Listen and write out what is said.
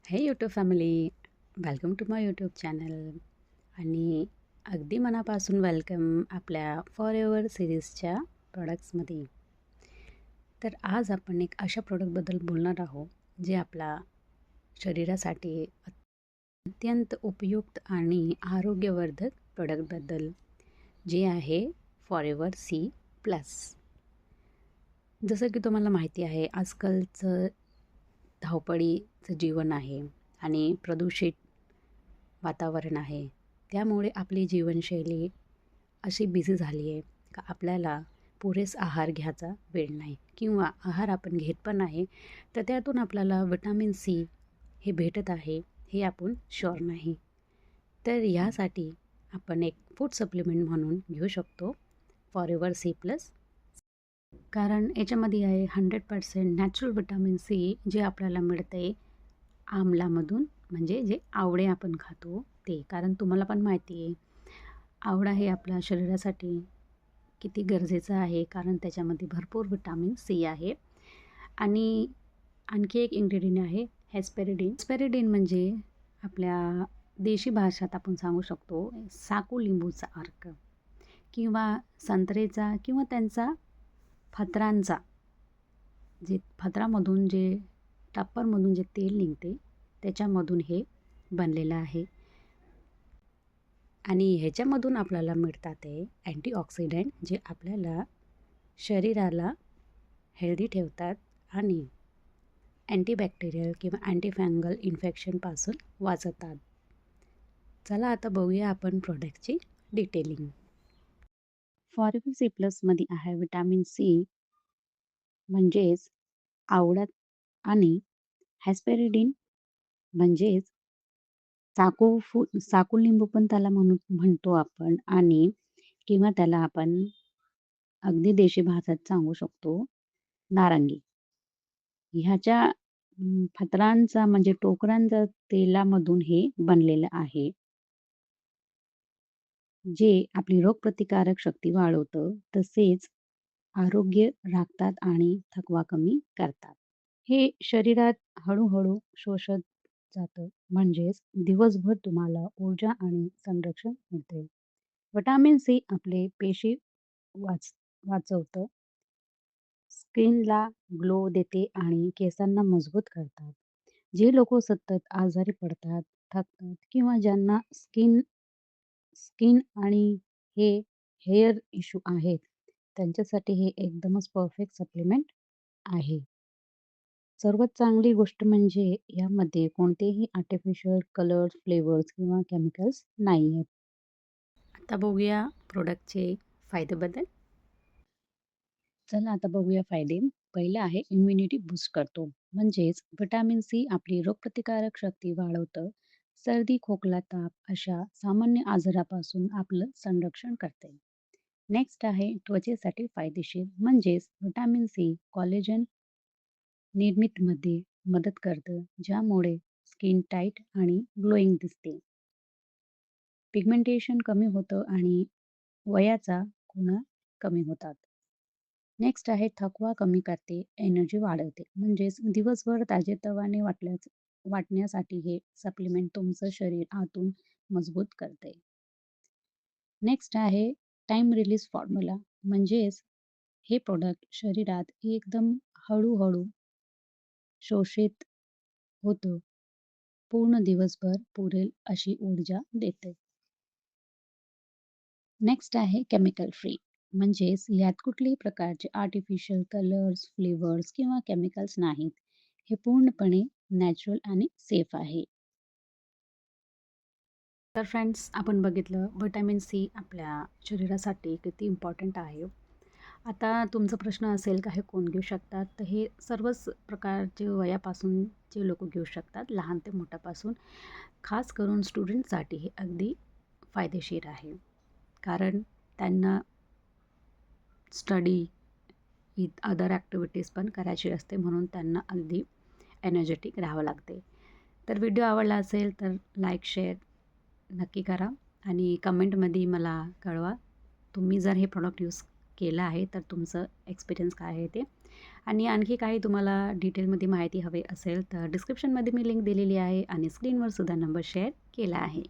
हे YouTube family, welcome to my YouTube channel आणि अगदी मनापासून वेलकम आपल्या फॉरएव्हर सिरीजच्या प्रॉडक्ट्समध्ये. तर आज आपण एक अशा प्रॉडक्टबद्दल बोलणार आहोत जे आपल्या शरीरासाठी अत्यंत उपयुक्त आणि आरोग्यवर्धक प्रॉडक्टबद्दल, जे आहे फॉरएव्हर सी प्लस. जसं की तुम्हाला माहिती आहे, आजकालचं धावपळीचं जीवन आहे आणि प्रदूषित वातावरण आहे. त्यामुळे आपली जीवनशैली अशी बिझी झाली आहे का आपल्याला पुरेसा आहार घ्यायचा वेळ नाही, किंवा आहार आपण घेत पण आहे तर त्यातून आपल्याला विटॅमिन सी हे भेटत आहे हे आपण शुअर नाही. तर ह्यासाठी आपण एक फूड सप्लिमेंट म्हणून घेऊ शकतो फॉरएव्हर सी प्लस. कारण याच्यामध्ये आहे 100% नॅचरल विटॅमिन सी, जे आपल्याला मिळते आमलामधून, म्हणजे जे आवळे आपण खातो ते. कारण तुम्हाला पण माहिती आहे आवळा हे आपल्या शरीरासाठी किती गरजेचं आहे, कारण त्याच्यामध्ये भरपूर विटॅमिन सी आहे. आणि आणखी एक इन्ग्रेडियंट आहे हेस्पेरिडिन. हेस्पेरिडिन म्हणजे आपल्या देशी भाषेत आपण सांगू शकतो साकू लिंबूचा अर्क, किंवा संत्रेचा, किंवा त्यांचा फत्रांचा, जे फत्रामधून जे टाप्परमधून जे तेल निघते त्याच्यामधून हे बनलेलं आहे. आणि ह्याच्यामधून आपल्याला मिळतात ते अँटीऑक्सिडंट, जे आपल्याला शरीराला हेल्दी ठेवतात आणि अँटीबॅक्टेरियल किंवा अँटीफंगल इन्फेक्शनपासून वाचवतात. चला आता बघूया आपण प्रॉडक्टची डिटेलिंग. फॉरएव्हर सी प्लसमध्ये आहे विटॅमिन सी, म्हणजेच आवळा, आणि हेस्पेरिडिन म्हणजेच साकू लिंबू पण त्याला म्हणतो आपण, आणि किंवा त्याला आपण अगदी देशी भाषेत सांगू शकतो नारंगी. ह्याच्या फत्रांचा म्हणजे टोकरांचा तेलामधून हे बनलेलं आहे, जे आपली रोगप्रतिकारक शक्ती वाढवतं, तसेच आरोग्य राखतात आणि थकवा कमी करतात. हे शरीरात हळूहळू शोषत जातं, म्हणजेच दिवसभर तुम्हाला ऊर्जा आणि संरक्षण मिळते. विटॅमिन सी आपले पेशी वाचवतं, स्किनला ग्लो देते आणि केसांना मजबूत करतात. जे लोक सतत आजारी पडतात, थकतात, किंवा ज्यांना स्किन स्किन आणि हे हेअर इश्यू आहेत, त्यांच्यासाठी हे एकदमच परफेक्ट सप्लिमेंट आहे. सर्वात चांगली गोष्ट म्हणजे यामध्ये कोणतेही आर्टिफिशियल कलर्स, फ्लेवर्स किंवा केमिकल्स नाही आहेत. आता बघूया प्रोडक्टचे फायद्याबद्दल. चला आता बघूया फायदे. पहिलं आहे इम्युनिटी बूस्ट करतो, म्हणजेच विटॅमिन सी आपली रोगप्रतिकारक शक्ती वाढवतं. सर्दी, खोकला, ताप अशा सामान्य आजारापासून आपलं संरक्षण करते. नेक्स्ट आहे त्वचेसाठी फायदेशीर, म्हणजेच विटॅमिन सी कॉलेजन निर्मितीमध्ये मदत करतं, ज्यामुळे स्किन टाईट आणि ग्लोईंग दिसते. पिगमेंटेशन कमी होतं आणि वयाचा खुणा कमी होतात. नेक्स्ट आहे थकवा कमी करते, एनर्जी वाढवते, म्हणजेच दिवसभर ताजेतवाने वाटण्यासाठी हे सप्लिमेंट तुमचं शरीर आतून मजबूत करते. नेक्स्ट आहे टाइम रिलीज फॉर्म्युला, म्हणजेच हे प्रोडक्ट शरीरात एकदम हळूहळू शोषित होतं, पूर्ण दिवसभर पुरेल अशी ऊर्जा देते. नेक्स्ट आहे केमिकल फ्री, म्हणजेच यात कुठल्याही प्रकारचे आर्टिफिशियल कलर्स, फ्लेवर्स किंवा केमिकल्स नाहीत. हे पूर्णपणे नॅचरल आणि सेफ आहे. तर फ्रेंड्स, आपण बघितलं विटॅमिन सी आपल्या शरीरासाठी किती इम्पॉर्टंट आहे. आता तुमचा प्रश्न असेल का हे कोण घेऊ शकतात? तर हे सर्वच प्रकारचे वयापासूनचे लोक घेऊ शकतात, लहान ते मोठ्यापासून. खास करून स्टुडंटसाठी हे अगदी फायदेशीर आहे, कारण त्यांना स्टडी अदर ॲक्टिव्हिटीज पण करायची असते, म्हणून त्यांना अगदी एनर्जेटिक राहावं लागते. तर व्हिडिओ आवडला असेल तर लाईक, शेअर नक्की करा आणि कमेंटमध्ये मला कळवा. तुम्ही जर हे प्रॉडक्ट यूज केलं आहे, तर तुमचं एक्सपिरियन्स काय आहे ते. आणि आणखी काही तुम्हाला डिटेलमध्ये माहिती हवी असेल तर डिस्क्रिप्शनमध्ये मी लिंक दिलेली आहे आणि स्क्रीनवर सुद्धा नंबर शेअर केला आहे.